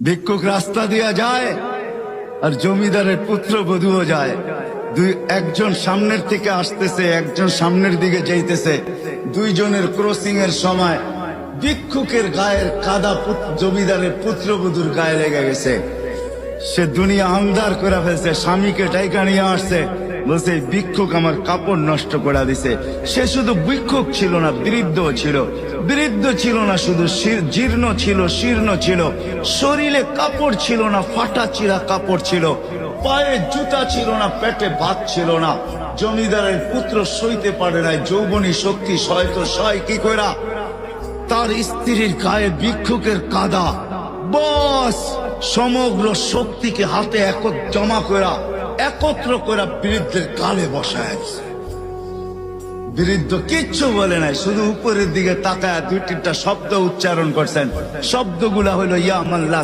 ভিক্ষুক রাস্তা দিয়া যায় আর জমিদারের পুত্রবধূও যায়। একজন সামনের থেকে আসতেছে, একজন সামনের দিকে যাইতেছে। দুইজনের ক্রসিং এর সময় ভিক্ষুকের গায়ের কাদা জমিদারের পুত্রবধূর গায়ে লেগে গেছে। সে দুনিয়া আন্ধার করে ফেলছে, স্বামীকে ডাইকা নিয়ে আসছে, বলছে ভিক্ষুক আমার কাপড় নষ্ট করে দিছে। সে শুধু ভিক্ষুক ছিল না, বৃদ্ধ ছিল। বৃদ্ধ ছিল না শুধু, জীর্ণ ছিল, শীর্ণ ছিল। শরীরে কাপড় ছিল না, ফাটা চিরা কাপড় ছিল। পায়ে জুতা ছিল না, পেটে ভাত ছিল না। জমিদারের পুত্র সইতে পারে নাই, যৌবনী শক্তি সয় তো সয় কি কইরা। তার স্ত্রীর গায়ে ভিক্ষুকের কাদা, বস সমগ্র শক্তিকে হাতে জমা করা, একত্র করা বৃদ্ধের গালে বসায়। বৃদ্ধ কিচ্ছু বলে নাই, শুধু উপরের দিকে তাকায় দুই তিনটা শব্দ উচ্চারণ করছেন। শব্দগুলা হইল ইয়া আল্লাহ